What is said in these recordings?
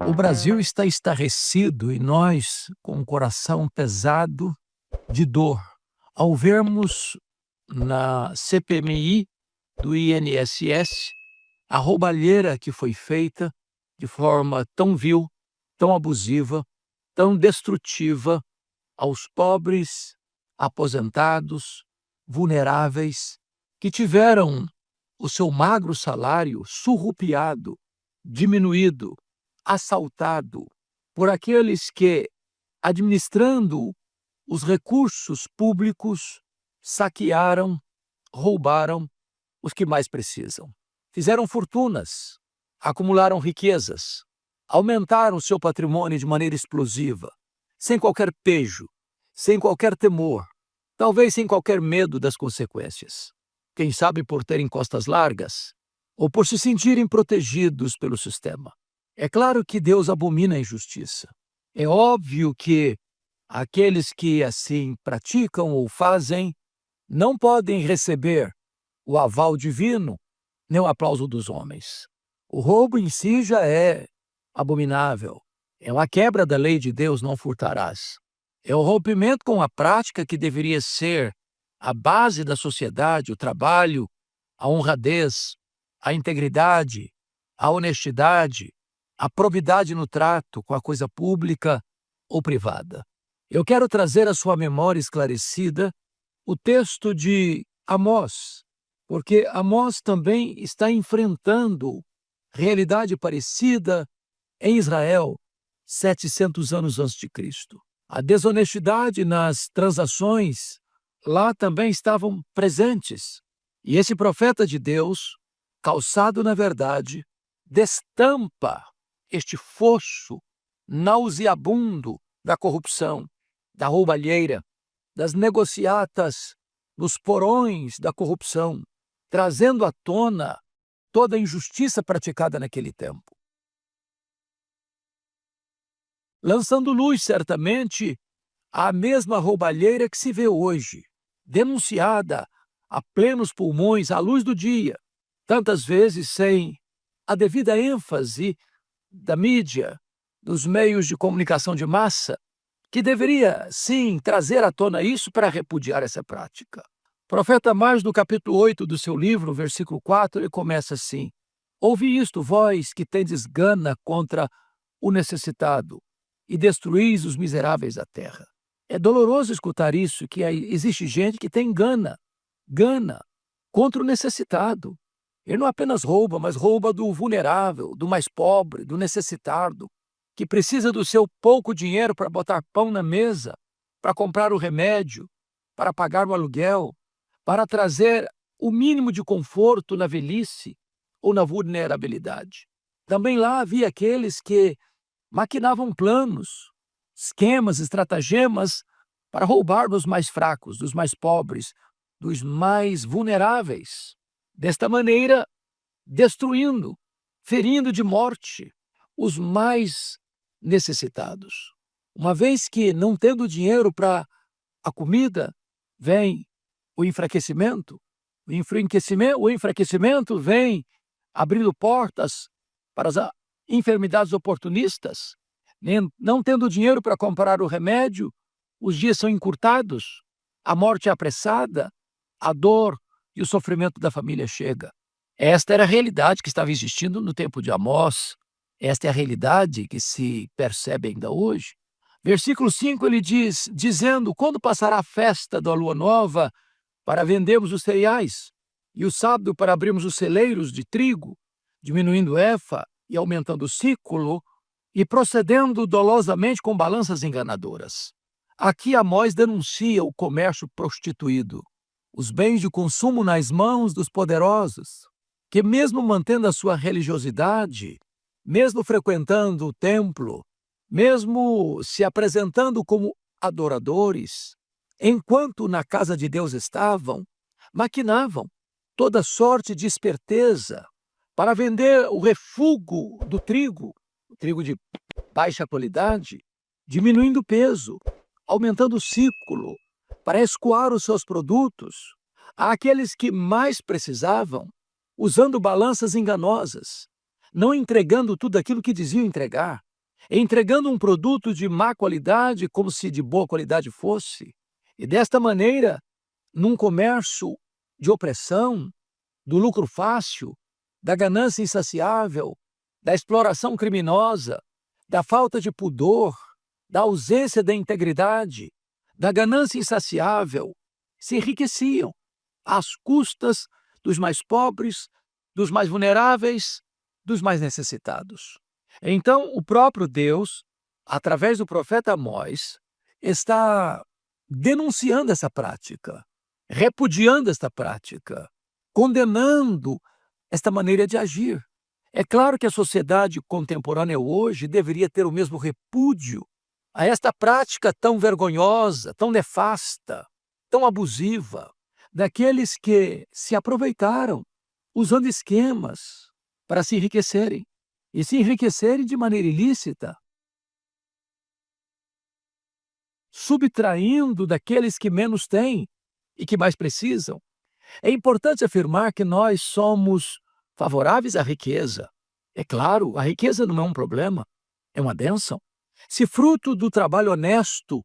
O Brasil está estarrecido e nós com o coração pesado de dor ao vermos na CPMI do INSS a roubalheira que foi feita de forma tão vil, tão abusiva, tão destrutiva aos pobres, aposentados, vulneráveis, que tiveram o seu magro salário surrupiado, diminuído, assaltado por aqueles que, administrando os recursos públicos, saquearam, roubaram os que mais precisam. Fizeram fortunas, acumularam riquezas, aumentaram seu patrimônio de maneira explosiva, sem qualquer pejo, sem qualquer temor, talvez sem qualquer medo das consequências. Quem sabe por terem costas largas ou por se sentirem protegidos pelo sistema. É claro que Deus abomina a injustiça. É óbvio que aqueles que assim praticam ou fazem não podem receber o aval divino nem o aplauso dos homens. O roubo em si já é abominável. É uma quebra da lei de Deus, não furtarás. É o rompimento com a prática que deveria ser a base da sociedade, o trabalho, a honradez, a integridade, a honestidade, a probidade no trato com a coisa pública ou privada. Eu quero trazer à sua memória esclarecida o texto de Amós, porque Amós também está enfrentando realidade parecida em Israel 700 anos antes de Cristo. A desonestidade nas transações lá também estavam presentes. E esse profeta de Deus, calçado na verdade, destampa este fosso nauseabundo da corrupção, da roubalheira, das negociatas, dos porões da corrupção, trazendo à tona toda a injustiça praticada naquele tempo. Lançando luz, certamente, à mesma roubalheira que se vê hoje, denunciada a plenos pulmões, à luz do dia, tantas vezes sem a devida ênfase da mídia, dos meios de comunicação de massa, que deveria, sim, trazer à tona isso para repudiar essa prática. O profeta Amós, no capítulo 8 do seu livro, versículo 4, ele começa assim: ouvi isto, vós que tendes gana contra o necessitado e destruís os miseráveis da terra. É doloroso escutar isso, que existe gente que tem gana contra o necessitado. Ele não apenas rouba, mas rouba do vulnerável, do mais pobre, do necessitado, que precisa do seu pouco dinheiro para botar pão na mesa, para comprar o remédio, para pagar o aluguel, para trazer o mínimo de conforto na velhice ou na vulnerabilidade. Também lá havia aqueles que maquinavam planos, esquemas, estratagemas para roubar dos mais fracos, dos mais pobres, dos mais vulneráveis. Desta maneira, destruindo, ferindo de morte os mais necessitados. Uma vez que, não tendo dinheiro para a comida, vem o enfraquecimento. O enfraquecimento vem abrindo portas para as enfermidades oportunistas. Não tendo dinheiro para comprar o remédio, os dias são encurtados, a morte é apressada, a dor e o sofrimento da família chega. Esta era a realidade que estava existindo no tempo de Amós. Esta é a realidade que se percebe ainda hoje. Versículo 5 ele diz, dizendo, quando passará a festa da lua nova para vendermos os cereais e o sábado para abrirmos os celeiros de trigo, diminuindo o efa e aumentando o ciclo e procedendo dolosamente com balanças enganadoras. Aqui Amós denuncia o comércio prostituído, os bens de consumo nas mãos dos poderosos, que mesmo mantendo a sua religiosidade, mesmo frequentando o templo, mesmo se apresentando como adoradores, enquanto na casa de Deus estavam, maquinavam toda sorte de esperteza para vender o refúgio do trigo, o trigo de baixa qualidade, diminuindo o peso, aumentando o ciclo, para escoar os seus produtos àqueles que mais precisavam, usando balanças enganosas, não entregando tudo aquilo que diziam entregar, entregando um produto de má qualidade como se de boa qualidade fosse. E desta maneira, num comércio de opressão, do lucro fácil, da ganância insaciável, da exploração criminosa, da falta de pudor, da ausência da integridade, da ganância insaciável, se enriqueciam às custas dos mais pobres, dos mais vulneráveis, dos mais necessitados. Então, o próprio Deus, através do profeta Amós, está denunciando essa prática, repudiando esta prática, condenando esta maneira de agir. É claro que a sociedade contemporânea hoje deveria ter o mesmo repúdio a esta prática tão vergonhosa, tão nefasta, tão abusiva, daqueles que se aproveitaram usando esquemas para se enriquecerem, e se enriquecerem de maneira ilícita, subtraindo daqueles que menos têm e que mais precisam. É importante afirmar que nós somos favoráveis à riqueza. É claro, a riqueza não é um problema, é uma bênção. Se fruto do trabalho honesto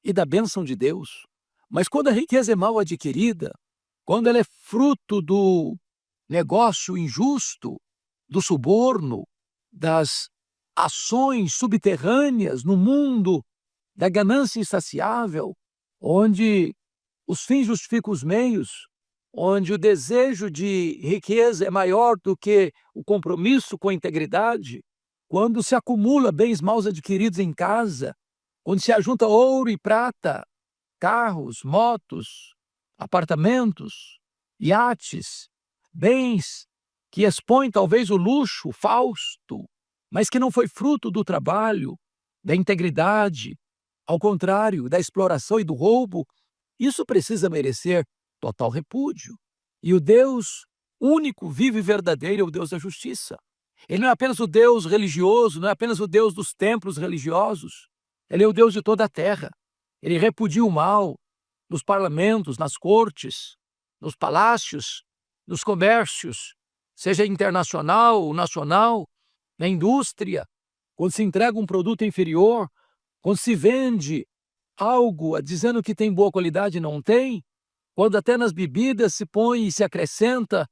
e da bênção de Deus. Mas quando a riqueza é mal adquirida, quando ela é fruto do negócio injusto, do suborno, das ações subterrâneas no mundo, da ganância insaciável, onde os fins justificam os meios, onde o desejo de riqueza é maior do que o compromisso com a integridade, quando se acumula bens mal adquiridos em casa, quando se ajunta ouro e prata, carros, motos, apartamentos, iates, bens que expõem talvez o luxo fausto, mas que não foi fruto do trabalho, da integridade, ao contrário, da exploração e do roubo, isso precisa merecer total repúdio. E o Deus único, vivo e verdadeiro é o Deus da justiça. Ele não é apenas o Deus religioso, não é apenas o Deus dos templos religiosos. Ele é o Deus de toda a terra. Ele repudia o mal nos parlamentos, nas cortes, nos palácios, nos comércios, seja internacional ou nacional, na indústria, quando se entrega um produto inferior, quando se vende algo dizendo que tem boa qualidade e não tem, quando até nas bebidas se põe e se acrescenta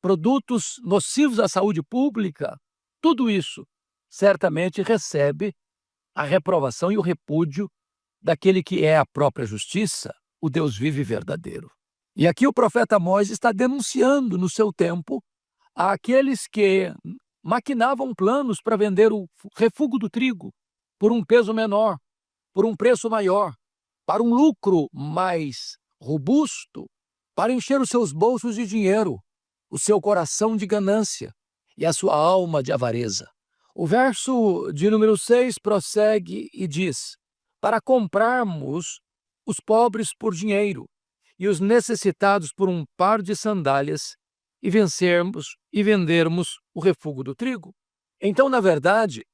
produtos nocivos à saúde pública, tudo isso certamente recebe a reprovação e o repúdio daquele que é a própria justiça, o Deus vivo e verdadeiro. E aqui o profeta Amós está denunciando no seu tempo àqueles que maquinavam planos para vender o refúgio do trigo por um peso menor, por um preço maior, para um lucro mais robusto, para encher os seus bolsos de dinheiro, o seu coração de ganância e a sua alma de avareza. O verso de número 6 prossegue e diz: para comprarmos os pobres por dinheiro e os necessitados por um par de sandálias e vencermos e vendermos o refúgio do trigo. Então, na verdade,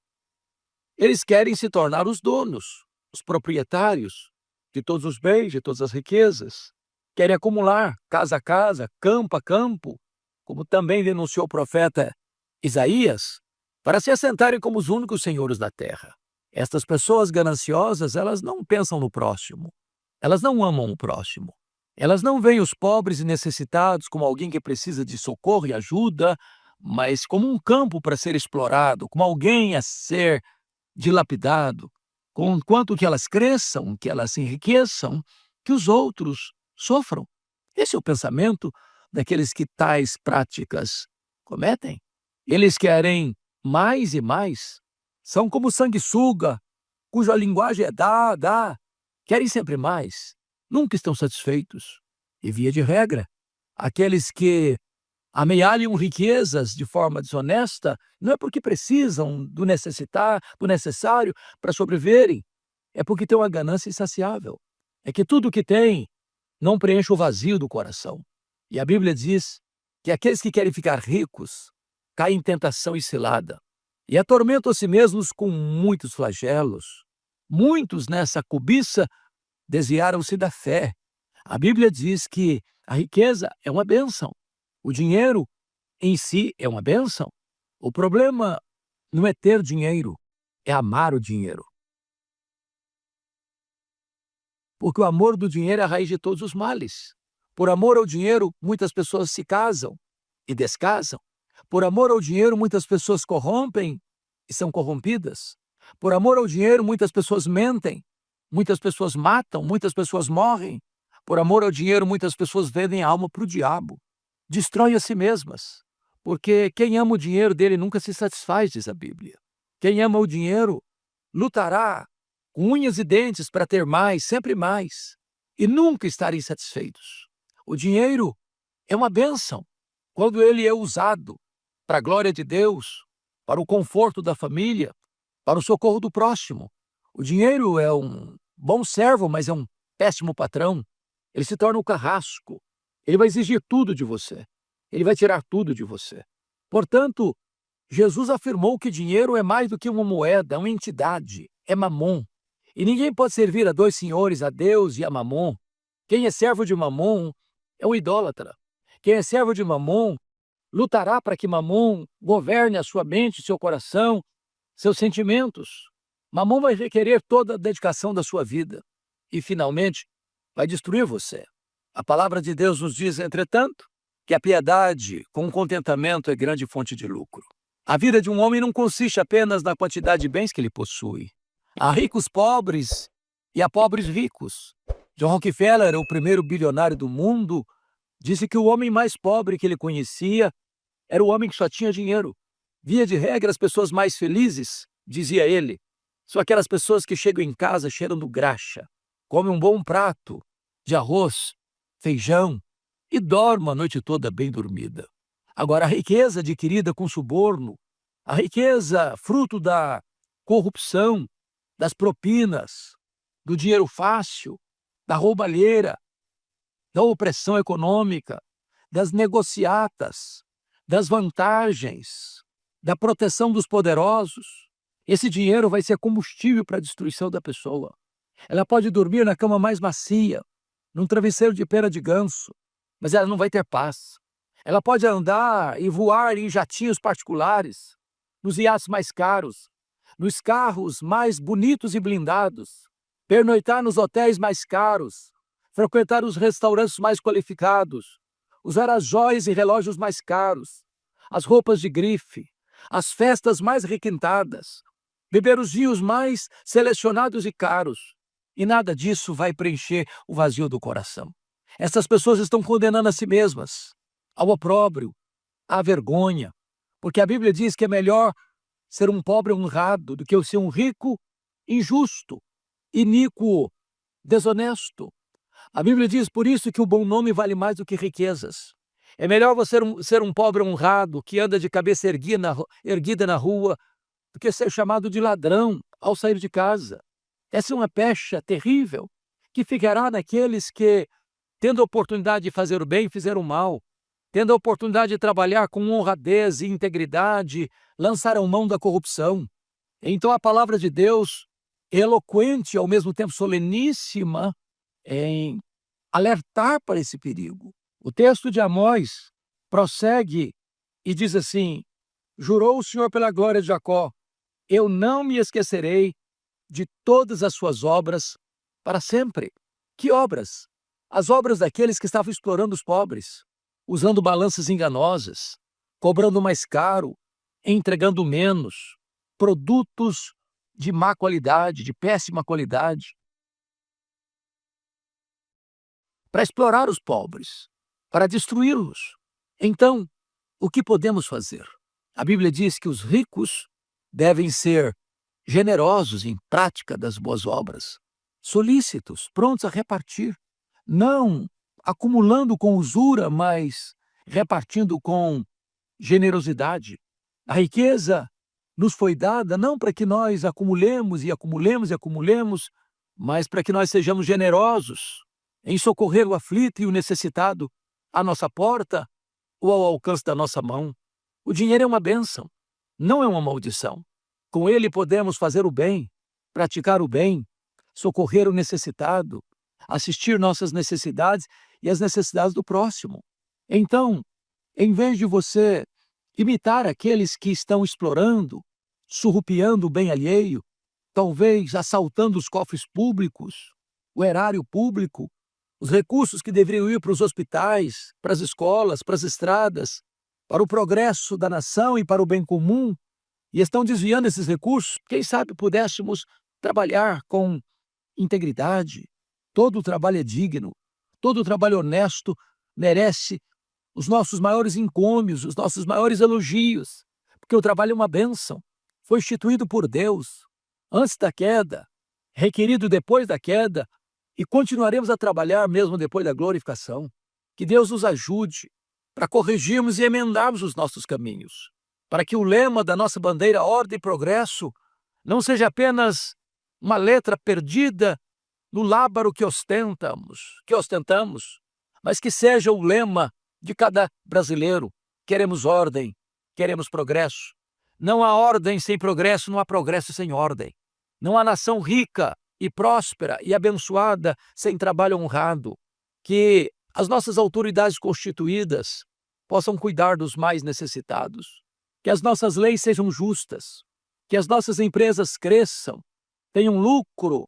eles querem se tornar os donos, os proprietários de todos os bens, de todas as riquezas. Querem acumular casa a casa, campo a campo, como também denunciou o profeta Isaías, para se assentarem como os únicos senhores da terra. Estas pessoas gananciosas, elas não pensam no próximo, elas não amam o próximo, elas não veem os pobres e necessitados como alguém que precisa de socorro e ajuda, mas como um campo para ser explorado, como alguém a ser dilapidado, conquanto que elas cresçam, que elas se enriqueçam, que os outros sofram. Esse é o pensamento daqueles que tais práticas cometem. Eles querem mais e mais, são como sanguessuga, cuja linguagem é dá, querem sempre mais, nunca estão satisfeitos. E via de regra, aqueles que amealham riquezas de forma desonesta, não é porque precisam do necessário para sobreviverem, é porque têm uma ganância insaciável. É que tudo o que tem não preenche o vazio do coração. E a Bíblia diz que aqueles que querem ficar ricos caem em tentação e cilada e atormentam a si mesmos com muitos flagelos. Muitos nessa cobiça desviaram-se da fé. A Bíblia diz que a riqueza é uma bênção. O dinheiro em si é uma bênção. O problema não é ter dinheiro. é amar o dinheiro. Porque o amor do dinheiro é a raiz de todos os males. Por amor ao dinheiro, muitas pessoas se casam e descasam. Por amor ao dinheiro, muitas pessoas corrompem e são corrompidas. Por amor ao dinheiro, muitas pessoas mentem, muitas pessoas matam, muitas pessoas morrem. Por amor ao dinheiro, muitas pessoas vendem a alma para o diabo, destroem a si mesmas. Porque quem ama o dinheiro dele nunca se satisfaz, diz a Bíblia. Quem ama o dinheiro lutará com unhas e dentes para ter mais, sempre mais, e nunca estar insatisfeitos. O dinheiro é uma bênção quando ele é usado para a glória de Deus, para o conforto da família, para o socorro do próximo. O dinheiro é um bom servo, mas é um péssimo patrão. Ele se torna um carrasco. Ele vai exigir tudo de você. Ele vai tirar tudo de você. Portanto, Jesus afirmou que dinheiro é mais do que uma moeda, é uma entidade, é mamon. E ninguém pode servir a dois senhores, a Deus e a mamon. Quem é servo de mamon é um idólatra. Quem é servo de mamon lutará para que mamon governe a sua mente, seu coração, seus sentimentos. Mamon vai requerer toda a dedicação da sua vida e, finalmente, vai destruir você. A palavra de Deus nos diz, entretanto, que a piedade com o contentamento é grande fonte de lucro. A vida de um homem não consiste apenas na quantidade de bens que ele possui. Há ricos pobres e há pobres ricos. John Rockefeller, o primeiro bilionário do mundo, disse que o homem mais pobre que ele conhecia era o homem que só tinha dinheiro. Via de regra, as pessoas mais felizes, dizia ele, são aquelas pessoas que chegam em casa cheirando graxa, comem um bom prato de arroz, feijão e dormem a noite toda bem dormida. Agora, a riqueza adquirida com suborno, a riqueza fruto da corrupção, das propinas, do dinheiro fácil, da roubalheira, da opressão econômica, das negociatas, das vantagens, da proteção dos poderosos. Esse dinheiro vai ser combustível para a destruição da pessoa. Ela pode dormir na cama mais macia, num travesseiro de pena de ganso, mas ela não vai ter paz. Ela pode andar e voar em jatinhos particulares, nos iates mais caros, nos carros mais bonitos e blindados, pernoitar nos hotéis mais caros, frequentar os restaurantes mais qualificados, usar as joias e relógios mais caros, as roupas de grife, as festas mais requintadas, beber os vinhos mais selecionados e caros. E nada disso vai preencher o vazio do coração. Essas pessoas estão condenando a si mesmas ao opróbrio, à vergonha, porque a Bíblia diz que é melhor ser um pobre honrado do que ser um rico injusto, iníquo, desonesto. A Bíblia diz por isso que o bom nome vale mais do que riquezas. É melhor você ser um pobre honrado que anda de cabeça erguida na rua do que ser chamado de ladrão ao sair de casa. Essa é uma pecha terrível que ficará naqueles que, tendo a oportunidade de fazer o bem, fizeram o mal, tendo a oportunidade de trabalhar com honradez e integridade, lançaram mão da corrupção. Então a palavra de Deus é eloquente e ao mesmo tempo soleníssima em alertar para esse perigo. O texto de Amós prossegue e diz assim: jurou o Senhor pela glória de Jacó, eu não me esquecerei de todas as suas obras para sempre. Que obras? As obras daqueles que estavam explorando os pobres, usando balanças enganosas, cobrando mais caro, entregando menos, produtos de má qualidade, de péssima qualidade, para explorar os pobres, para destruí-los. Então, o que podemos fazer? A Bíblia diz que os ricos devem ser generosos em prática das boas obras, solícitos, prontos a repartir, não acumulando com usura, mas repartindo com generosidade. A riqueza nos foi dada não para que nós acumulemos e acumulemos e acumulemos, mas para que nós sejamos generosos em socorrer o aflito e o necessitado à nossa porta ou ao alcance da nossa mão. O dinheiro é uma bênção, não é uma maldição. Com ele podemos fazer o bem, praticar o bem, socorrer o necessitado, assistir nossas necessidades e as necessidades do próximo. Então, em vez de você imitar aqueles que estão explorando, surrupiando o bem alheio, talvez assaltando os cofres públicos, o erário público, os recursos que deveriam ir para os hospitais, para as escolas, para as estradas, para o progresso da nação e para o bem comum, e estão desviando esses recursos. Quem sabe pudéssemos trabalhar com integridade. Todo o trabalho é digno, todo o trabalho honesto merece os nossos maiores encômios, os nossos maiores elogios, porque o trabalho é uma bênção, foi instituído por Deus antes da queda, requerido depois da queda, e continuaremos a trabalhar mesmo depois da glorificação. Que Deus nos ajude para corrigirmos e emendarmos os nossos caminhos, para que o lema da nossa bandeira Ordem e Progresso não seja apenas uma letra perdida no lábaro que ostentamos, mas que seja o lema de cada brasileiro. Queremos ordem, queremos progresso. Não há ordem sem progresso, não há progresso sem ordem. Não há nação rica e próspera e abençoada sem trabalho honrado. Que as nossas autoridades constituídas possam cuidar dos mais necessitados. Que as nossas leis sejam justas. Que as nossas empresas cresçam, tenham lucro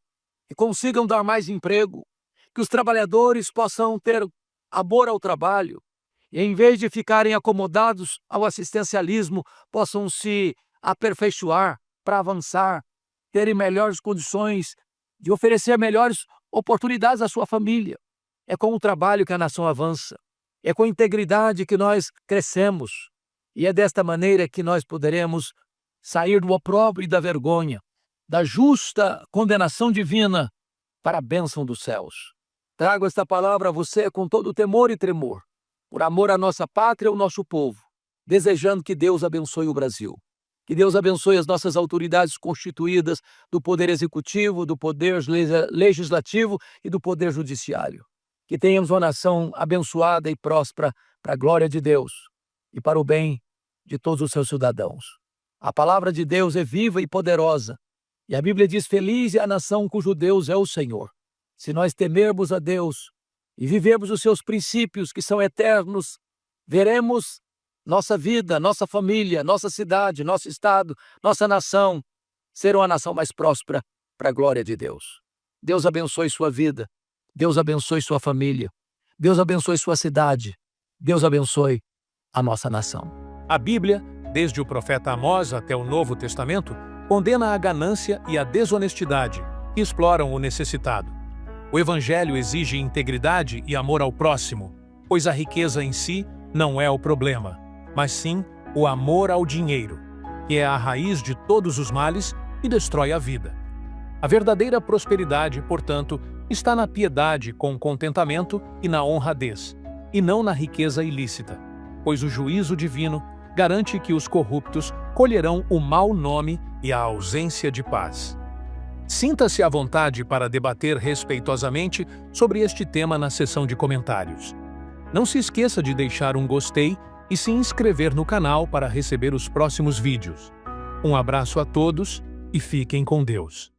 e consigam dar mais emprego. Que os trabalhadores possam ter amor ao trabalho e, em vez de ficarem acomodados ao assistencialismo, possam se aperfeiçoar para avançar, terem melhores condições de oferecer melhores oportunidades à sua família. É com o trabalho que a nação avança, é com a integridade que nós crescemos, e é desta maneira que nós poderemos sair do opróbrio e da vergonha, da justa condenação divina para a bênção dos céus. Trago esta palavra a você com todo temor e tremor, por amor à nossa pátria e ao nosso povo, desejando que Deus abençoe o Brasil. Que Deus abençoe as nossas autoridades constituídas do Poder Executivo, do Poder Legislativo e do Poder Judiciário. Que tenhamos uma nação abençoada e próspera para a glória de Deus e para o bem de todos os seus cidadãos. A palavra de Deus é viva e poderosa, e a Bíblia diz: feliz é a nação cujo Deus é o Senhor. Se nós temermos a Deus e vivermos os seus princípios que são eternos, veremos nossa vida, nossa família, nossa cidade, nosso estado, nossa nação ser uma nação mais próspera para a glória de Deus. Deus abençoe sua vida, Deus abençoe sua família, Deus abençoe sua cidade, Deus abençoe a nossa nação. A Bíblia, desde o profeta Amós até o Novo Testamento, condena a ganância e a desonestidade que exploram o necessitado. O Evangelho exige integridade e amor ao próximo, pois a riqueza em si não é o problema, mas sim o amor ao dinheiro, que é a raiz de todos os males e destrói a vida. A verdadeira prosperidade, portanto, está na piedade com contentamento e na honradez, e não na riqueza ilícita, pois o juízo divino garante que os corruptos colherão o mau nome e a ausência de paz. Sinta-se à vontade para debater respeitosamente sobre este tema na seção de comentários. Não se esqueça de deixar um gostei e se inscrever no canal para receber os próximos vídeos. Um abraço a todos e fiquem com Deus.